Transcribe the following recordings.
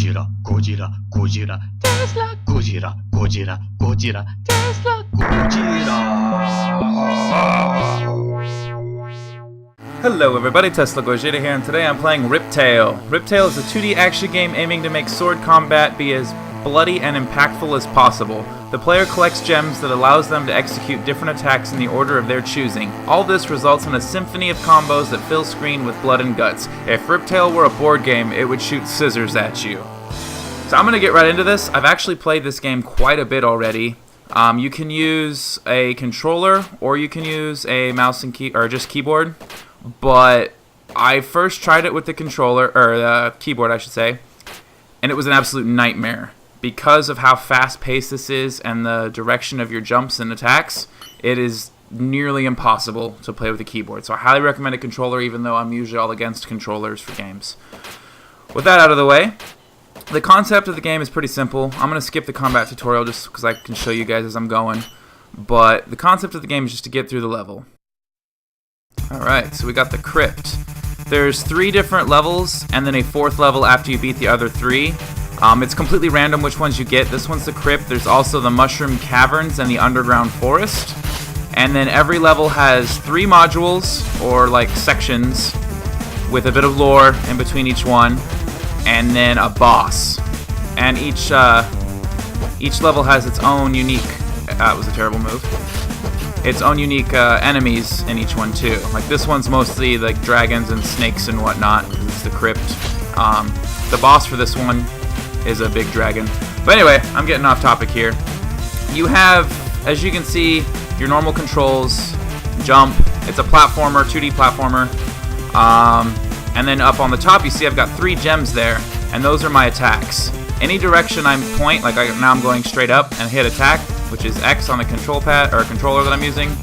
Gojira, Gojira, Gojira, Tesla, Gojira, Gojira, Gojira, Tesla, Gojira. Hello everybody, Tesla Gojira here, and today I'm playing Riptale. Riptale is a 2D action game aiming to make sword combat be as bloody and impactful as possible. The player collects gems that allows them to execute different attacks in the order of their choosing. All this results in a symphony of combos that fill screen with blood and guts. If Riptale were a board game, it would shoot scissors at you. So I'm going to get right into this. I've actually played this game quite a bit already. You can use a controller, or you can use a mouse and or just keyboard. But I first tried it with the controller, or the keyboard I should say, and it was an absolute nightmare. Because of how fast-paced this is and the direction of your jumps and attacks, it is nearly impossible to play with a keyboard. So I highly recommend a controller, even though I'm usually all against controllers for games. With that out of the way, the concept of the game is pretty simple. I'm going to skip the combat tutorial just because I can show you guys as I'm going. But the concept of the game is just to get through the level. Alright, so we got the Crypt. There's 3 different levels, and then a 4th level after you beat the other 3. It's completely random which ones you get. This one's the Crypt. There's also the Mushroom Caverns and the Underground Forest. And then every level has 3 modules, or like sections, with a bit of lore in between each one, and then a boss. And each level has its own unique... it was a terrible move. Its own unique enemies in each one too. Like this one's mostly like dragons and snakes and whatnot. It's the Crypt. The boss for this one is a big dragon. But anyway, I'm getting off topic here. You have, as you can see, your normal controls, jump. It's a platformer, 2D platformer. And then up on the top, you see I've got 3 gems there, and those are my attacks. Any direction I point, like now I'm going straight up and hit attack, which is X on the control pad or controller that I'm using,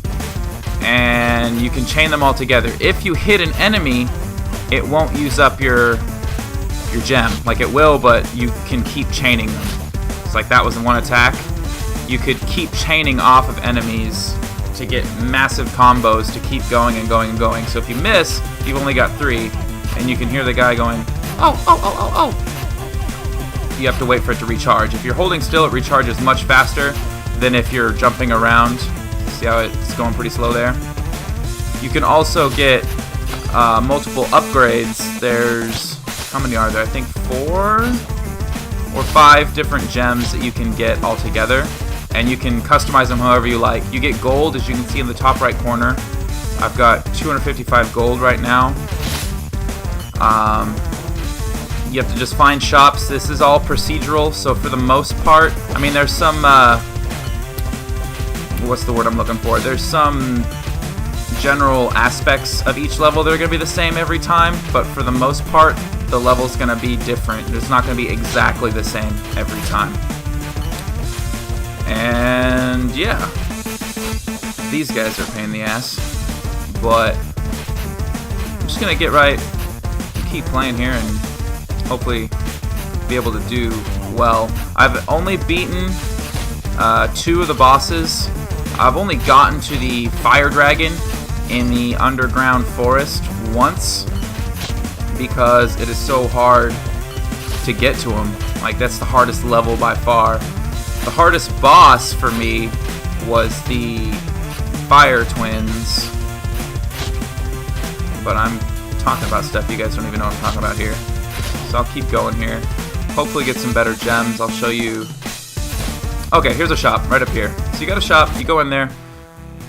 and you can chain them all together. If you hit an enemy, it won't use up your gem. Like it will, but you can keep chaining them. It's like that was in one attack. You could keep chaining off of enemies to get massive combos to keep going and going and going. So if you miss, you've only got 3, and you can hear the guy going, oh, oh, oh, oh, oh. You have to wait for it to recharge. If you're holding still, it recharges much faster than if you're jumping around. See how it's going pretty slow there? You can also get multiple upgrades. There's, how many are there? I think 4 or 5 different gems that you can get all together, and you can customize them however you like. You get gold, as you can see in the top right corner. I've got 255 gold right now. You have to just find shops. This is all procedural, so for the most part, I mean, there's some, what's the word I'm looking for? There's some general aspects of each level that are going to be the same every time, but for the most part, the level's going to be different. It's not going to be exactly the same every time. And yeah, these guys are a pain in the ass, but I'm just going to get right, keep playing here, and hopefully be able to do well. I've only beaten 2 of the bosses. I've only gotten to the fire dragon in the underground forest once because it is so hard to get to him. Like, that's the hardest level by far. The hardest boss for me was the fire twins, but I'm talking about stuff you guys don't even know what I'm talking about here. So I'll keep going here. Hopefully get some better gems. I'll show you. Okay, here's a shop right up here. So you got a shop, you go in there.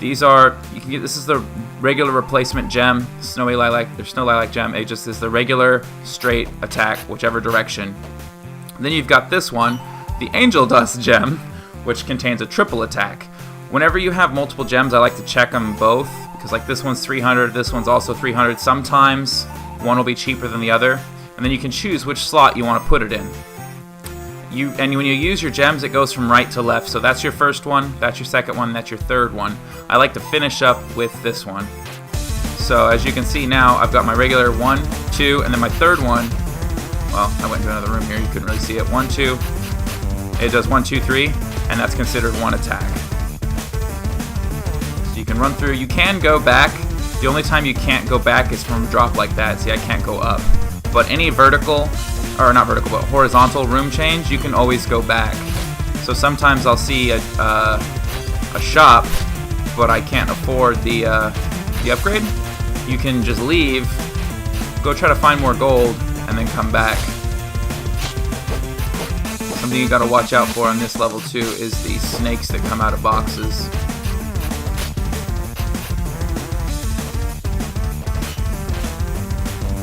These are, you can get, this is the regular replacement gem, snowy lilac, there's snow lilac gem. It just is the regular straight attack, whichever direction. And then you've got this one, the angel dust gem, which contains a triple attack. Whenever you have multiple gems, I like to check them both, because like this one's 300, this one's also 300. Sometimes one will be cheaper than the other. And then you can choose which slot you want to put it in. And when you use your gems, it goes from right to left. So that's your first one, that's your second one, that's your third one. I like to finish up with this one. So as you can see now, I've got my regular 1, 2, and then my third one. Well, I went into another room here, you couldn't really see it. 1, 2. It does 1, 2, 3, and that's considered one attack. So you can run through. You can go back. The only time you can't go back is from a drop like that. See, I can't go up. but any vertical, or not vertical, but horizontal room change, you can always go back. So sometimes I'll see a shop, but I can't afford the upgrade. You can just leave, go try to find more gold, and then come back. Something you gotta watch out for on this level too is the snakes that come out of boxes.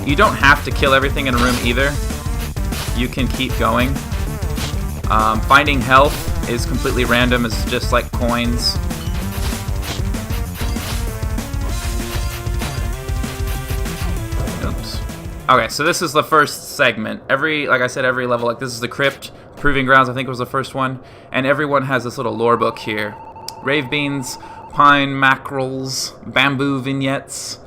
You don't have to kill everything in a room either. You can keep going. Finding health is completely random. It's just like coins. Oops. Okay, so this is the first segment. Like I said, every level, like this is the Crypt, Proving Grounds, I think was the first one. And everyone has this little lore book here. Rave beans, pine mackerels, bamboo vignettes,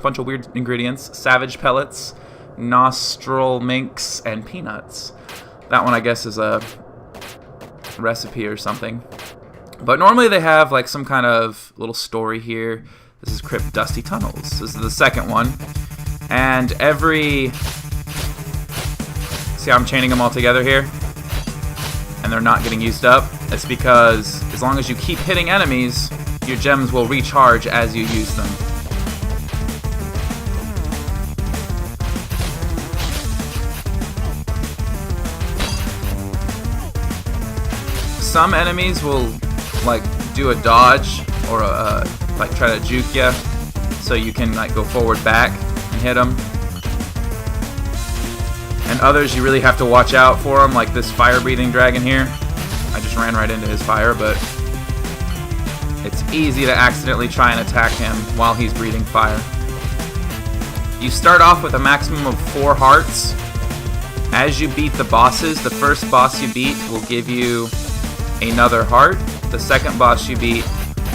bunch of weird ingredients, savage pellets, nostril minks, and peanuts. That one I guess is a recipe or something. But normally they have like some kind of little story here. This is Crypt Dusty Tunnels. This is the second one. And see how I'm chaining them all together here? And they're not getting used up? That's because as long as you keep hitting enemies, your gems will recharge as you use them. Some enemies will like do a dodge or like try to juke you, so you can like go forward back and hit them. And others you really have to watch out for them, like this fire-breathing dragon here. I just ran right into his fire, but it's easy to accidentally try and attack him while he's breathing fire. You start off with a maximum of 4 hearts. As you beat the bosses, the first boss you beat will give you another heart. The second boss you beat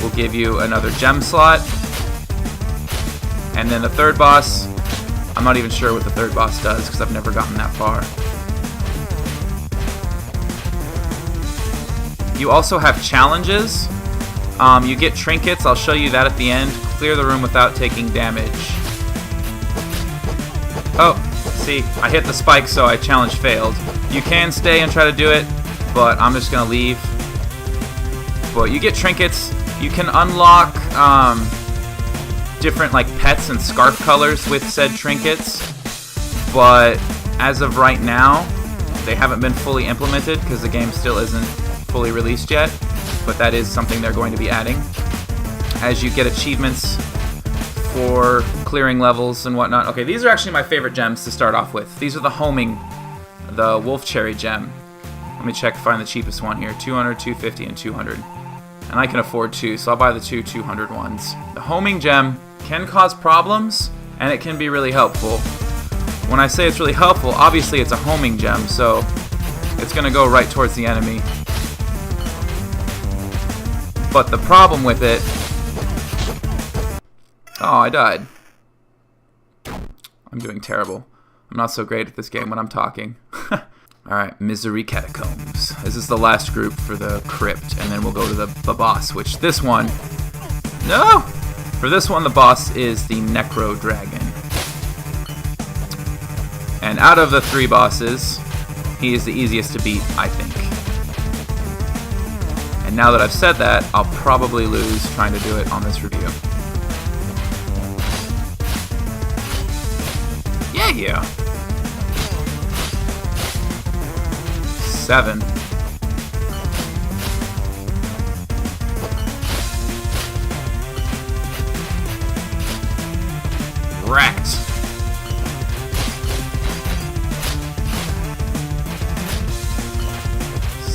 will give you another gem slot. And then the third boss, I'm not even sure what the third boss does because I've never gotten that far. You also have challenges. You get trinkets, I'll show you that at the end. Clear the room without taking damage. Oh, see, I hit the spike, so I challenge failed. You can stay and try to do it, but I'm just gonna leave. But you get trinkets. You can unlock different like pets and scarf colors with said trinkets, but as of right now, they haven't been fully implemented because the game still isn't fully released yet. But that is something they're going to be adding. As you get achievements for clearing levels and whatnot. Okay, these are actually my favorite gems to start off with. These are the homing, the wolf cherry gem. Let me find the cheapest one here. 200, 250, and 200. And I can afford 2, so I'll buy the 200 ones. The homing gem can cause problems, and it can be really helpful. When I say it's really helpful, obviously it's a homing gem, so it's going to go right towards the enemy. But the problem with it... Oh, I died. I'm doing terrible. I'm not so great at this game when I'm talking. Alright, Misery Catacombs. This is the last group for the Crypt, and then we'll go to the boss, which this one... No! For this one, the boss is the Necro Dragon. And out of the 3 bosses, he is the easiest to beat, I think. And now that I've said that, I'll probably lose trying to do it on this review. Yeah! 7. Wrecked.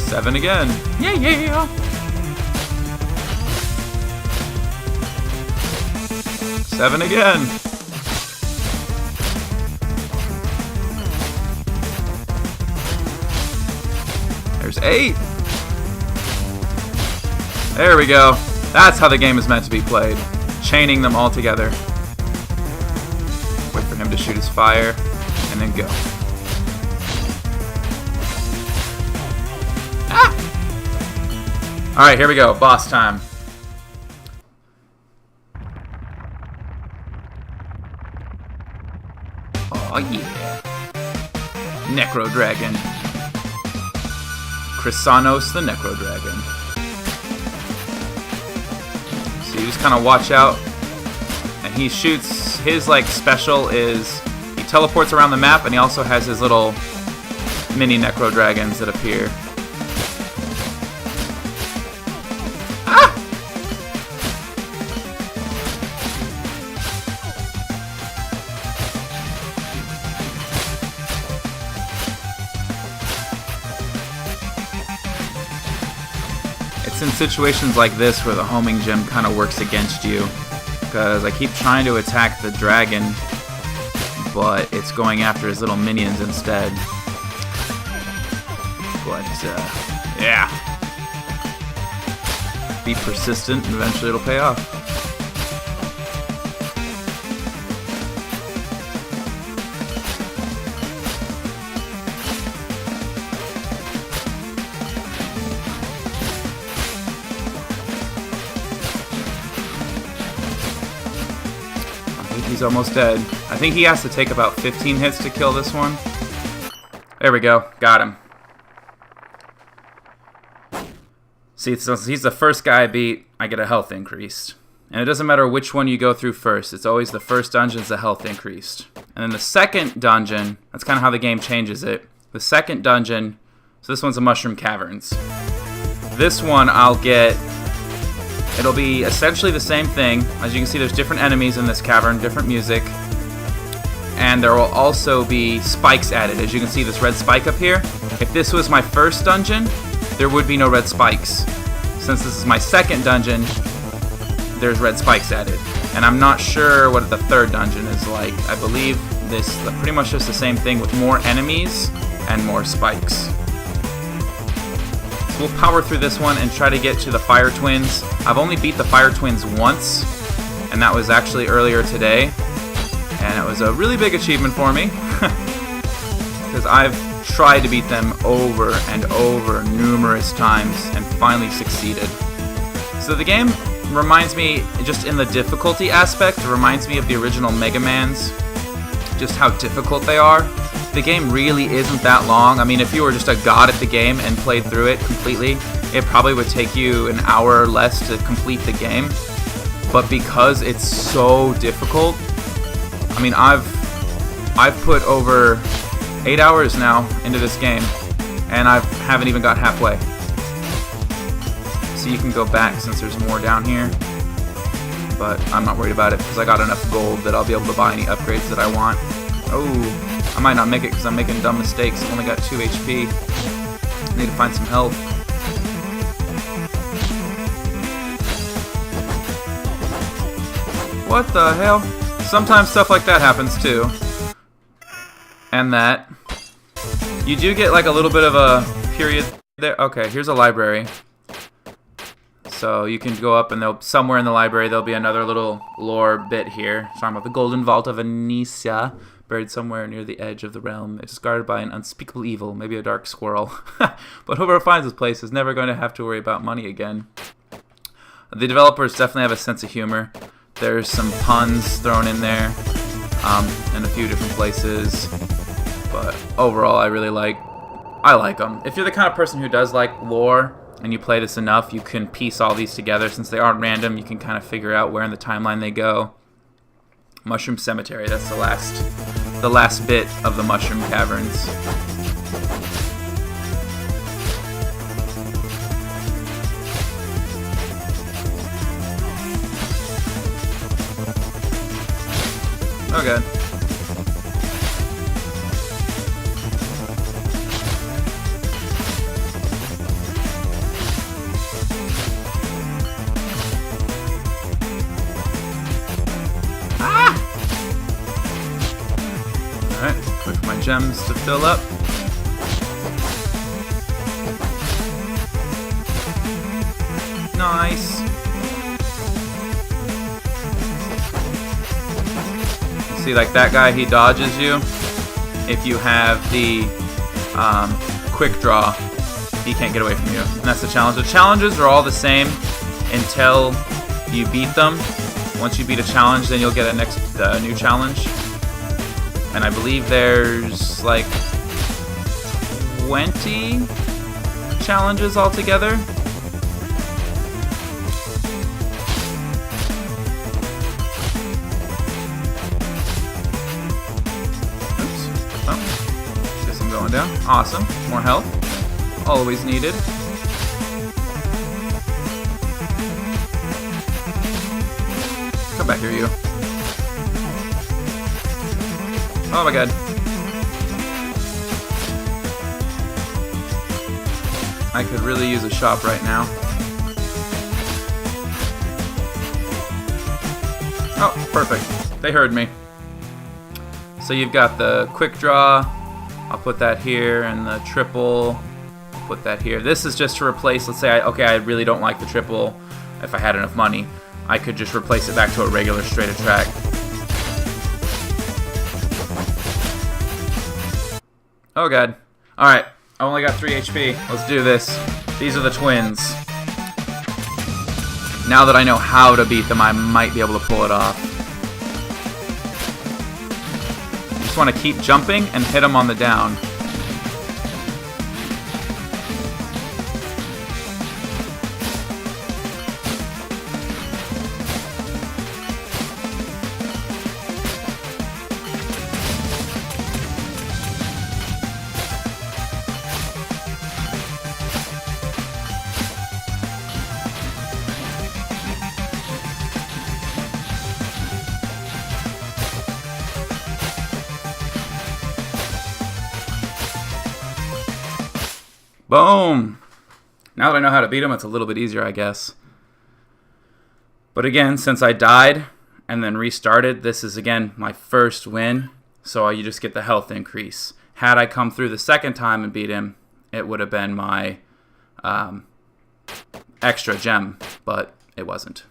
7 again. Yeah! 7 again. There's 8. There we go. That's how the game is meant to be played. Chaining them all together. Wait for him to shoot his fire, and then go. Ah! Alright, here we go. Boss time. Oh yeah. Necro Dragon. Chrysanos the Necro Dragon. So you just kind of watch out. And he shoots, his like special is, he teleports around the map, and he also has his little mini Necro Dragons that appear. Ah! It's in situations like this where the homing gem kind of works against you. Because I keep trying to attack the dragon, but it's going after his little minions instead. But, yeah. Be persistent and eventually it'll pay off. He's almost dead. I think he has to take about 15 hits to kill this one. There we go. Got him. See, since he's the first guy I beat, I get a health increased. And it doesn't matter which one you go through first. It's always the first dungeon's the health increased. And then the second dungeon, that's kind of how the game changes it. The second dungeon, so this one's a Mushroom Caverns. This one I'll get... It'll be essentially the same thing. As you can see, there's different enemies in this cavern, different music. And there will also be spikes added. As you can see, this red spike up here. If this was my first dungeon, there would be no red spikes. Since this is my second dungeon, there's red spikes added. And I'm not sure what the third dungeon is like. I believe this is pretty much just the same thing with more enemies and more spikes. We'll power through this one and try to get to the Fire Twins. I've only beat the Fire Twins once, and that was actually earlier today. And it was a really big achievement for me, because I've tried to beat them over and over numerous times and finally succeeded. So the game reminds me, just in the difficulty aspect, it reminds me of the original Mega Mans, just how difficult they are. The game really isn't that long. I mean, if you were just a god at the game and played through it completely, it probably would take you an hour or less to complete the game. But because it's so difficult, I mean, I've put over 8 hours now into this game, and I haven't even got halfway. So you can go back since there's more down here. But I'm not worried about it because I got enough gold that I'll be able to buy any upgrades that I want. Oh. I might not make it because I'm making dumb mistakes. I've only got 2 HP. I need to find some health. What the hell? Sometimes stuff like that happens too. And that. You do get like a little bit of a period there. Okay, here's a library. So you can go up and somewhere in the library there'll be another little lore bit here. Talking about the Golden Vault of Anisia. Buried somewhere near the edge of the realm. It's guarded by an unspeakable evil, maybe a dark squirrel. But whoever finds this place is never going to have to worry about money again. The developers definitely have a sense of humor. There's some puns thrown in there in a few different places. But overall, I like them. If you're the kind of person who does like lore and you play this enough, you can piece all these together. Since they aren't random, you can kind of figure out where in the timeline they go. Mushroom Cemetery, that's the last bit of the Mushroom Caverns. Okay. Alright, wait for my gems to fill up. Nice. See, like that guy, he dodges you. If you have the quick draw, he can't get away from you. And that's the challenge. The challenges are all the same until you beat them. Once you beat a challenge, then you'll get a new challenge. And I believe there's like 20 challenges altogether. Oops. Oh. Guess I'm going down. Awesome. More health. Always needed. Come back here, you. Oh my god. I could really use a shop right now. Oh, perfect. They heard me. So you've got the quick draw. I'll put that here, and the triple. I'll put that here. This is just to replace, let's say, I really don't like the triple. If I had enough money, I could just replace it back to a regular straight attack. Oh god. Alright, I only got 3 HP. Let's do this. These are the twins. Now that I know how to beat them, I might be able to pull it off. You just want to keep jumping and hit them on the down. Boom! Now that I know how to beat him, it's a little bit easier, I guess. But again, since I died and then restarted, this is, again, my first win. So you just get the health increase. Had I come through the second time and beat him, it would have been my extra gem. But it wasn't.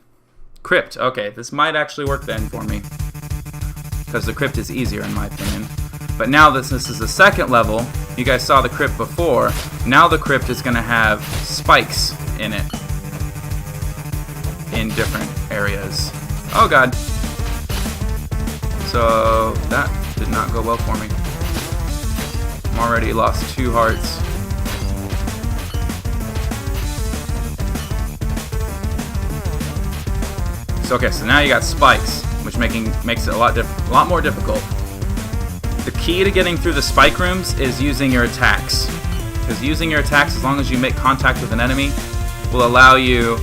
Crypt. Okay, this might actually work then for me. Because the Crypt is easier, in my opinion. But now this is the second level. You guys saw the Crypt before. Now the Crypt is going to have spikes in it. In different areas. Oh god. So that did not go well for me. I'm already lost 2 hearts. So okay, so now you got spikes, which makes it a lot more difficult. The key to getting through the spike rooms is using your attacks. Because using your attacks, as long as you make contact with an enemy, will allow you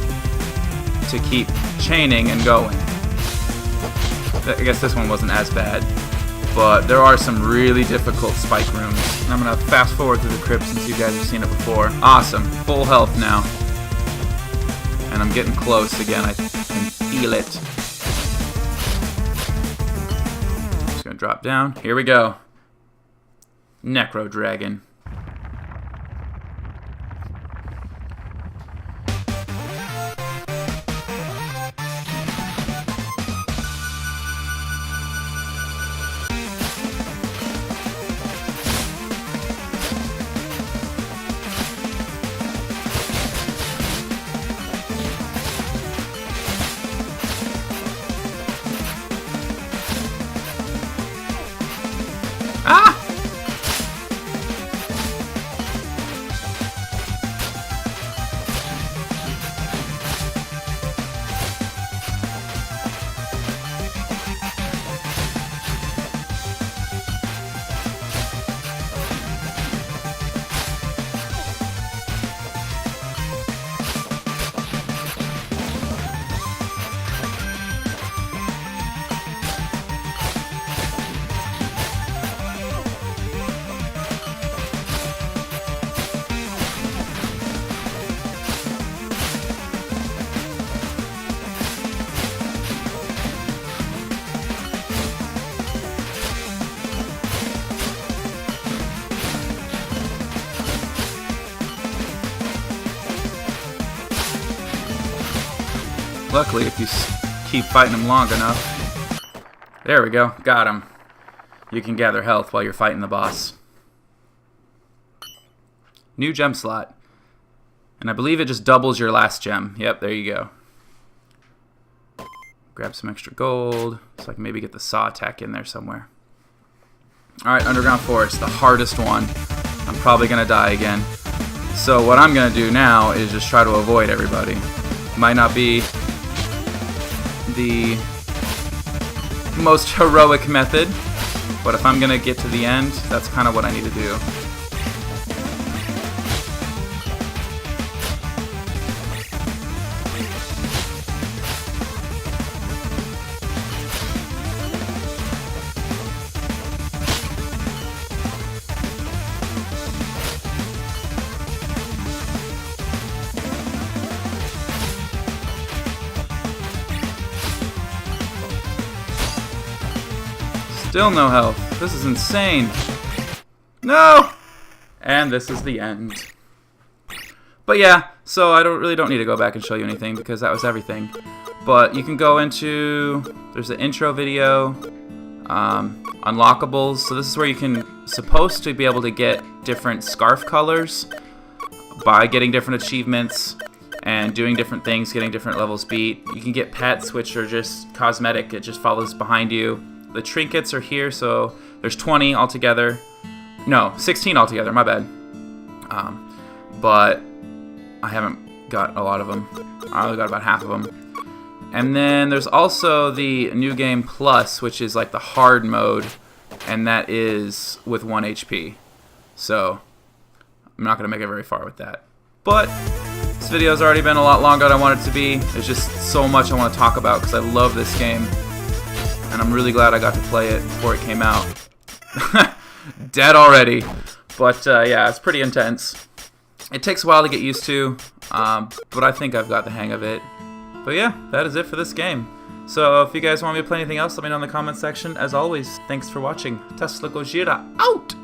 to keep chaining and going. I guess this one wasn't as bad. But there are some really difficult spike rooms. I'm going to fast forward through the Crypt since you guys have seen it before. Awesome. Full health now. And I'm getting close again. I can feel it. Drop down. Here we go. Necro Dragon. Ah! Luckily, if you keep fighting them long enough. There we go. Got him. You can gather health while you're fighting the boss. New gem slot. And I believe it just doubles your last gem. Yep, there you go. Grab some extra gold so I can maybe get the saw attack in there somewhere. Alright, underground forest, the hardest one. I'm probably gonna die again. So what I'm gonna do now is just try to avoid everybody. Might not be the most heroic method, but if I'm gonna get to the end, that's kind of what I need to do. Still no health. This is insane. No! And this is the end. But yeah, so I really don't need to go back and show you anything because that was everything. But you can go into, there's an intro video, unlockables. So this is where you can, supposed to be able to get different scarf colors by getting different achievements and doing different things, getting different levels beat. You can get pets, which are just cosmetic. It just follows behind you. The trinkets are here, so there's 20 altogether. No, 16 altogether, my bad. But I haven't got a lot of them. I only got about half of them. And then there's also the New Game Plus, which is like the hard mode, and that is with 1 HP. So I'm not going to make it very far with that. But this video's already been a lot longer than I wanted it to be. There's just so much I want to talk about because I love this game. And I'm really glad I got to play it before it came out. Dead already. But yeah, it's pretty intense. It takes a while to get used to, but I think I've got the hang of it. But yeah, that is it for this game. So if you guys want me to play anything else, let me know in the comment section. As always, thanks for watching. Tesla Gojira out!